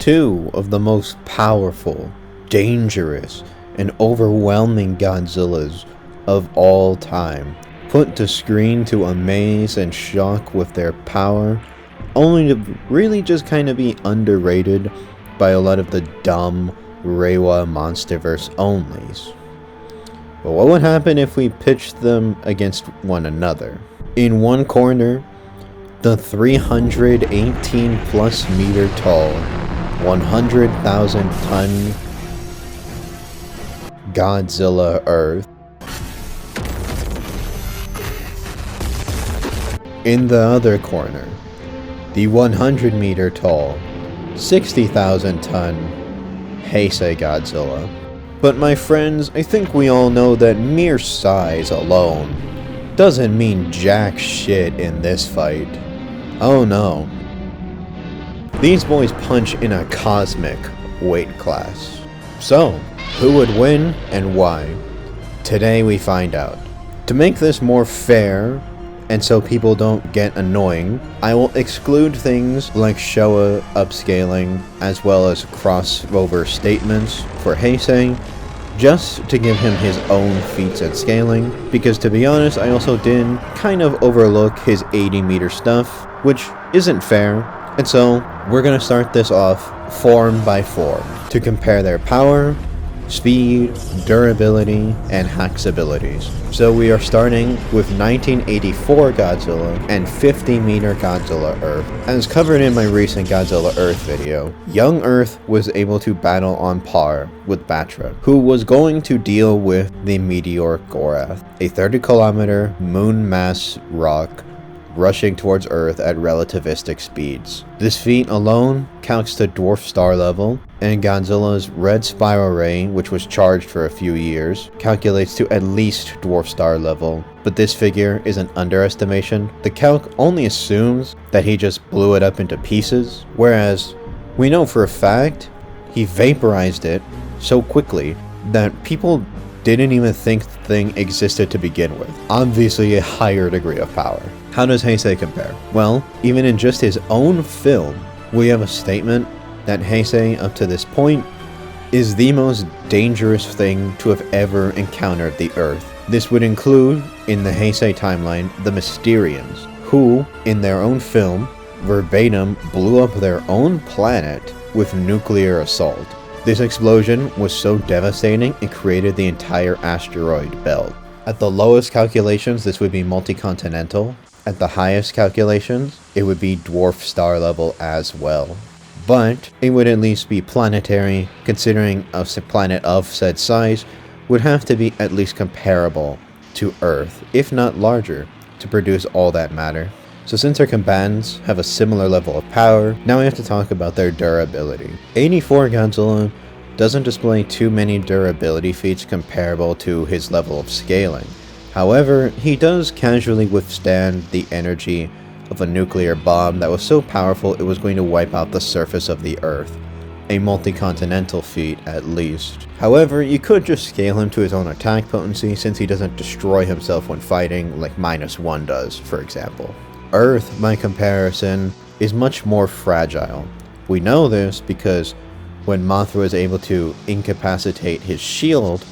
Two of the most powerful, dangerous, and overwhelming Godzillas of all time, put to screen to amaze and shock with their power, only to really just kind of be underrated by a lot of the dumb Reiwa Monsterverse onlys. But what would happen if we pitched them against one another? In one corner, the 318 plus meter tall, 100,000 ton Godzilla Earth. In the other corner, the 100 meter tall, 60,000 ton Heisei Godzilla. But my friends, I think we all know that mere size alone doesn't mean jack shit in this fight. Oh no. These boys punch in a cosmic weight class. So, who would win and why? Today we find out. To make this more fair, and so people don't get annoying, I will exclude things like Showa upscaling, as well as crossover statements for Heisei, just to give him his own feats at scaling, because to be honest, I also did kind of overlook his 80 meter stuff, which isn't fair, and so we're gonna start this off form by form, to compare their power, speed, durability, and hacks abilities. So we are starting with 1984 Godzilla and 50 meter Godzilla Earth. As covered in my recent Godzilla Earth video, young Earth was able to battle on par with Batra, who was going to deal with the meteoric Gorath, a 30-kilometer moon mass rock rushing towards Earth at relativistic speeds. This feat alone calcs to dwarf star level, and Godzilla's red spiral ray, which was charged for a few years, calculates to at least dwarf star level, but this figure is an underestimation. The calc only assumes that he just blew it up into pieces, whereas we know for a fact he vaporized it so quickly that people didn't even think the thing existed to begin with. Obviously a higher degree of power. How does Heisei compare? Well, even in just his own film, we have a statement that Heisei, up to this point, is the most dangerous thing to have ever encountered the Earth. This would include, in the Heisei timeline, the Mysterians, who, in their own film, verbatim blew up their own planet with nuclear assault. This explosion was so devastating it created the entire asteroid belt. At the lowest calculations, this would be multi-continental. At the highest calculations, it would be dwarf star level as well. But it would at least be planetary, considering a planet of said size would have to be at least comparable to Earth, if not larger, to produce all that matter. So since our combatants have a similar level of power, now we have to talk about their durability. 84 Godzilla doesn't display too many durability feats comparable to his level of scaling. However, he does casually withstand the energy of a nuclear bomb that was so powerful it was going to wipe out the surface of the Earth. A multi-continental feat, at least. However, you could just scale him to his own attack potency since he doesn't destroy himself when fighting like -1 does, for example. Earth, by comparison, is much more fragile. We know this because when Mothra was able to incapacitate his shield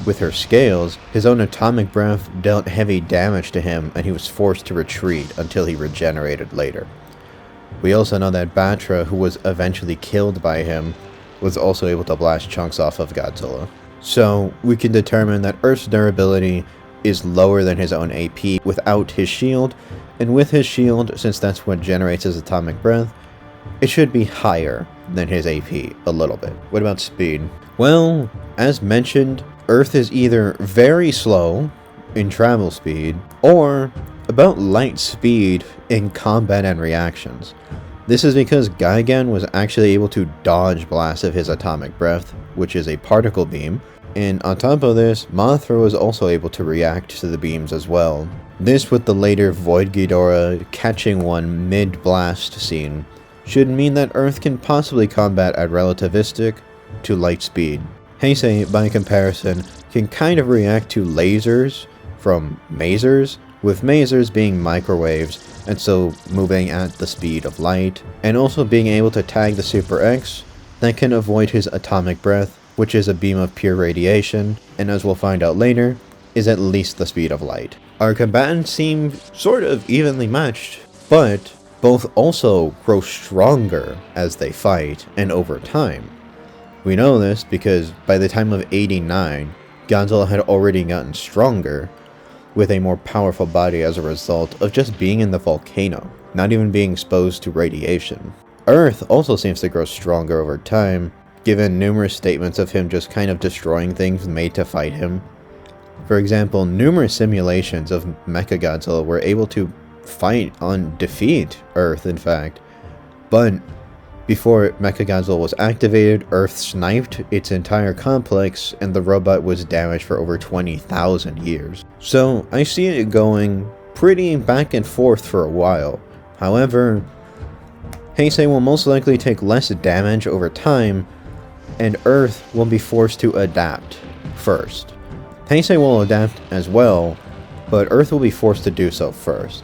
with her scales, his own atomic breath dealt heavy damage to him and he was forced to retreat until he regenerated later. We also know that Batra, who was eventually killed by him, was also able to blast chunks off of Godzilla. So we can determine that Earth's durability is lower than his own AP without his shield, and with his shield, since that's what generates his atomic breath, it should be higher than his AP a little bit. What about speed? Well, as mentioned, Earth is either very slow in travel speed, or about light speed in combat and reactions. This is because Gigan was actually able to dodge blasts of his atomic breath, which is a particle beam, and on top of this, Mothra was also able to react to the beams as well. This, with the later Void Ghidorah catching one mid-blast scene, should mean that Earth can possibly combat at relativistic to light speed. Heisei, by comparison, can kind of react to lasers from masers, with masers being microwaves and so moving at the speed of light, and also being able to tag the Super X that can avoid his atomic breath, which is a beam of pure radiation, and as we'll find out later, is at least the speed of light. Our combatants seem sort of evenly matched, but both also grow stronger as they fight and over time. We know this because by the time of 89, Godzilla had already gotten stronger, with a more powerful body as a result of just being in the volcano, not even being exposed to radiation. Earth also seems to grow stronger over time, given numerous statements of him just kind of destroying things made to fight him. For example, numerous simulations of Mechagodzilla were able to defeat Earth in fact, but before Mechagodzilla was activated, Earth sniped its entire complex and the robot was damaged for over 20,000 years. So I see it going pretty back and forth for a while. However, Heisei will most likely take less damage over time, and Earth will be forced to adapt first. Heisei will adapt as well, but Earth will be forced to do so first.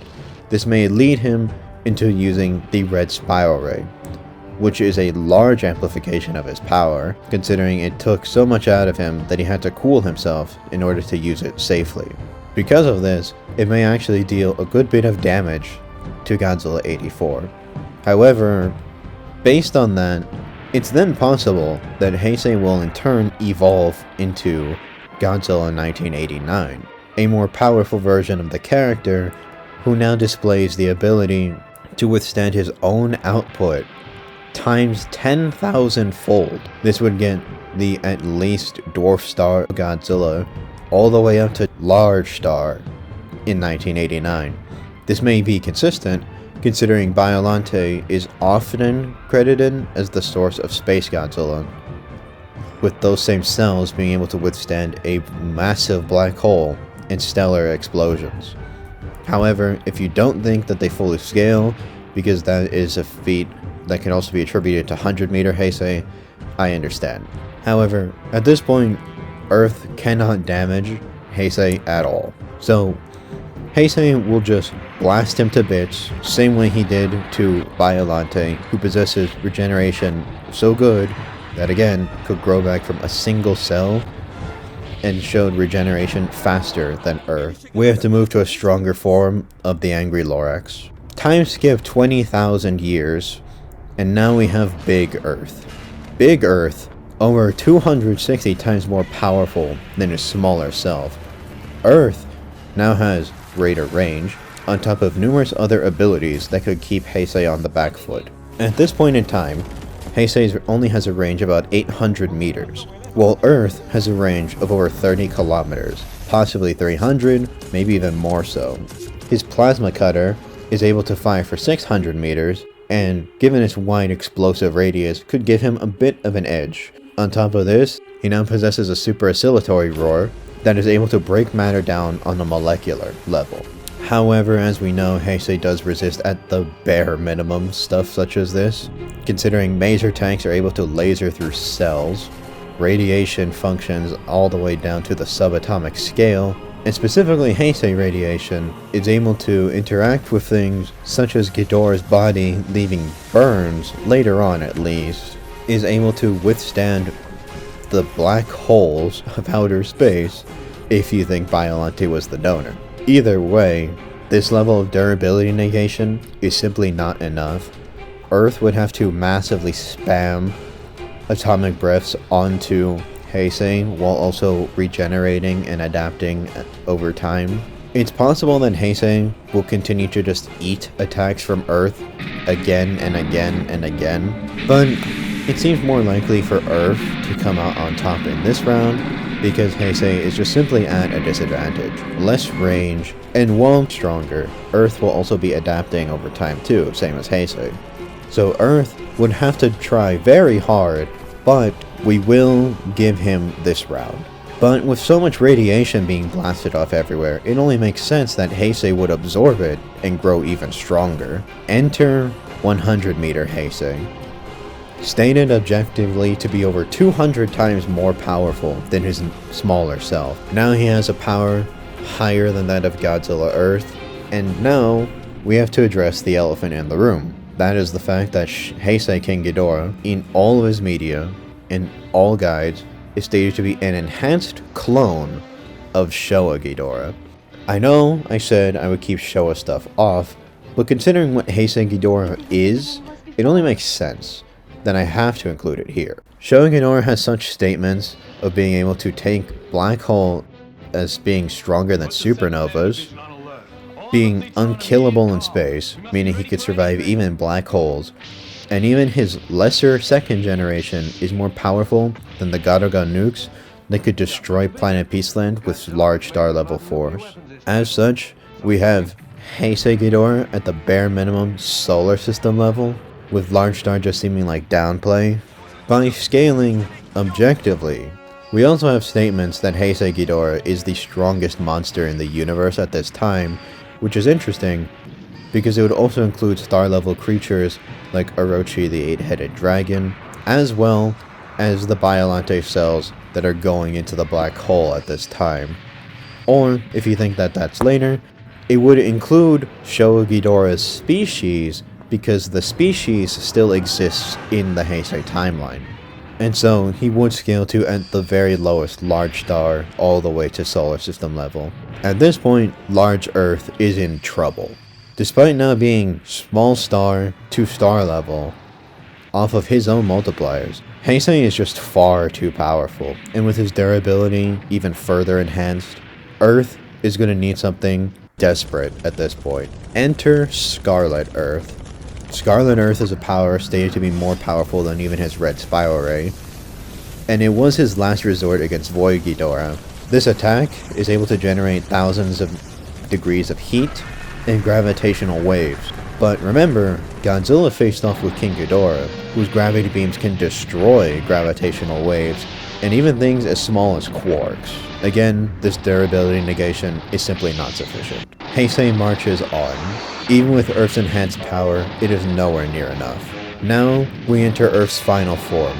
This may lead him into using the Red Spiral Ray, which is a large amplification of his power, considering it took so much out of him that he had to cool himself in order to use it safely. Because of this, it may actually deal a good bit of damage to Godzilla 84. However, based on that, it's then possible that Heisei will in turn evolve into Godzilla 1989, a more powerful version of the character who now displays the ability to withstand his own output times 10,000 fold. This would get the at least dwarf star Godzilla all the way up to large star in 1989. This may be consistent considering Biollante is often credited as the source of Space Godzilla, with those same cells being able to withstand a massive black hole and stellar explosions. However, if you don't think that they fully scale, because that is a feat that can also be attributed to 100-meter Heisei, I understand. However, at this point, Earth cannot damage Heisei at all. So, Heisei will just blast him to bits, same way he did to Biollante, who possesses regeneration so good that again, could grow back from a single cell and showed regeneration faster than Earth. We have to move to a stronger form of the Angry Lorax. Time skip 20,000 years, and now we have Big Earth. Big Earth, over 260 times more powerful than his smaller self. Earth now has greater range, on top of numerous other abilities that could keep Heisei on the back foot. At this point in time, Heisei only has a range of about 800 meters, while Earth has a range of over 30 kilometers, possibly 300, maybe even more so. His plasma cutter is able to fire for 600 meters, and given its wide explosive radius, could give him a bit of an edge. On top of this, he now possesses a super oscillatory roar that is able to break matter down on a molecular level. However, as we know, Heisei does resist at the bare minimum stuff such as this, considering maser tanks are able to laser through cells, radiation functions all the way down to the subatomic scale, and specifically Heisei radiation is able to interact with things such as Ghidorah's body leaving burns, later on at least, is able to withstand the black holes of outer space if you think Biollante was the donor. Either way, this level of durability negation is simply not enough. Earth would have to massively spam atomic breaths onto Heisei while also regenerating and adapting over time. It's possible that Heisei will continue to just eat attacks from Earth again and again and again, but it seems more likely for Earth to come out on top in this round because Heisei is just simply at a disadvantage. Less range, and while stronger, Earth will also be adapting over time too, same as Heisei. So Earth would have to try very hard, but we will give him this round. But with so much radiation being blasted off everywhere, it only makes sense that Heisei would absorb it and grow even stronger. Enter 100-meter Heisei. Stated objectively to be over 200 times more powerful than his smaller self. Now he has a power higher than that of Godzilla Earth. And now, we have to address the elephant in the room. That is the fact that Heisei King Ghidorah, in all of his media, in all guides, is stated to be an enhanced clone of Showa Ghidorah. I know I said I would keep Showa stuff off, but considering what Heisei Ghidorah is, it only makes sense. Then I have to include it here. Showa Ghidorah has such statements of being able to take black hole as being stronger than supernovas, being unkillable in space, meaning he could survive even black holes, and even his lesser second generation is more powerful than the Garuga nukes that could destroy Planet Peaceland with large star level force. As such, we have Heisei Ghidorah at the bare minimum solar system level, with large star just seeming like downplay. By scaling objectively, we also have statements that Heisei Ghidorah is the strongest monster in the universe at this time, which is interesting because it would also include star level creatures like Orochi the 8-headed dragon, as well as the Biollante cells that are going into the black hole at this time. Or, if you think that that's later, it would include Showa Ghidorah's species because the species still exists in the Heisei timeline. And so, he would scale to at the very lowest large star all the way to solar system level. At this point, large Earth is in trouble. Despite now being small star to star level, off of his own multipliers, Heisei is just far too powerful, and with his durability even further enhanced, Earth is going to need something desperate at this point. Enter Scarlet Earth. Scarlet Earth is a power stated to be more powerful than even his Red Spiral Ray, and it was his last resort against Void Ghidorah. This attack is able to generate thousands of degrees of heat and gravitational waves. But remember, Godzilla faced off with King Ghidorah, whose gravity beams can destroy gravitational waves, and even things as small as quarks. Again, this durability negation is simply not sufficient. Heisei marches on. Even with Earth's enhanced power, it is nowhere near enough. Now, we enter Earth's final form.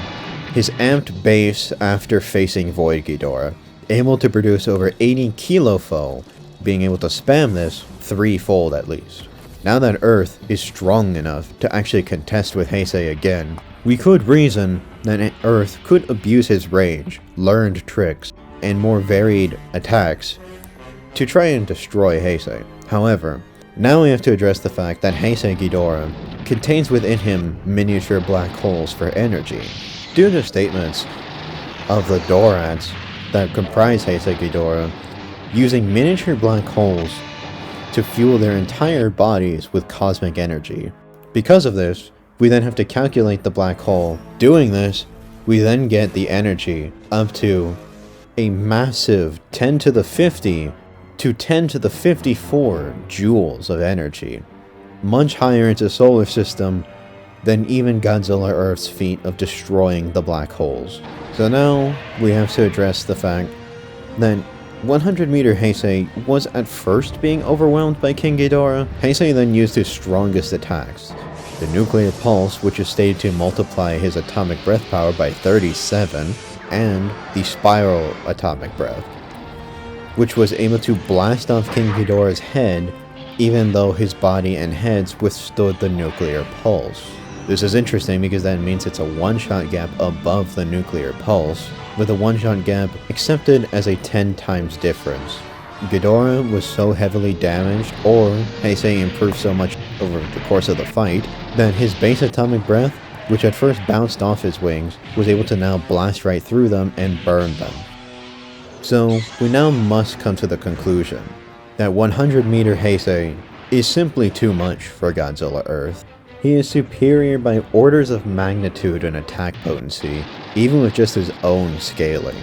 His amped base after facing Void Ghidorah, able to produce over 80 kilofo, being able to spam this threefold at least. Now that Earth is strong enough to actually contest with Heisei again, we could reason that Earth could abuse his range, learned tricks, and more varied attacks to try and destroy Heisei. However, now we have to address the fact that Heisei Ghidorah contains within him miniature black holes for energy. Due to statements of the Dorats that comprise Heisei Ghidorah, using miniature black holes to fuel their entire bodies with cosmic energy. Because of this, we then have to calculate the black hole. Doing this, we then get the energy up to a massive 10 to the 50 to 10 to the 54 joules of energy, much higher into solar system than even Godzilla Earth's feat of destroying the black holes. So now we have to address the fact that 100-meter Heisei was at first being overwhelmed by King Ghidorah. Heisei then used his strongest attacks, the nuclear pulse, which is stated to multiply his atomic breath power by 37, and the spiral atomic breath, which was able to blast off King Ghidorah's head even though his body and heads withstood the nuclear pulse. This is interesting because that means it's a one-shot gap above the nuclear pulse, with a one-shot gap accepted as a 10 times difference. Ghidorah was so heavily damaged, or Heisei improved so much over the course of the fight, that his base atomic breath, which at first bounced off his wings, was able to now blast right through them and burn them. So, we now must come to the conclusion that 100-meter Heisei is simply too much for Godzilla Earth. He is superior by orders of magnitude in attack potency, even with just his own scaling.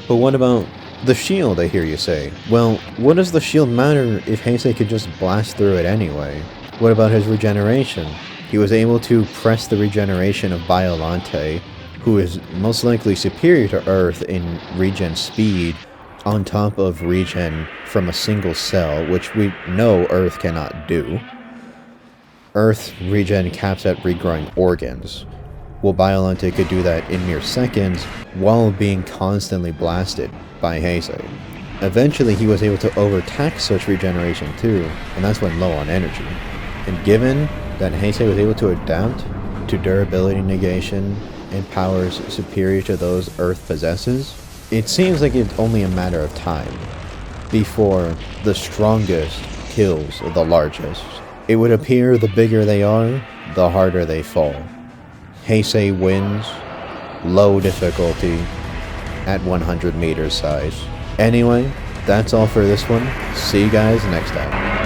But what about the shield, I hear you say? Well, what does the shield matter if Heisei could just blast through it anyway? What about his regeneration? He was able to press the regeneration of Biollante, who is most likely superior to Earth in regen speed, on top of regen from a single cell, which we know Earth cannot do. Earth's regen caps at regrowing organs, while Biollante could do that in mere seconds while being constantly blasted by Heisei. Eventually he was able to overtax such regeneration too, and that's when low on energy. And given that Heisei was able to adapt to durability negation and powers superior to those Earth possesses, it seems like it's only a matter of time before the strongest kills the largest. It would appear the bigger they are, the harder they fall. Heisei wins, low difficulty, at 100 meters size. Anyway, that's all for this one. See you guys next time.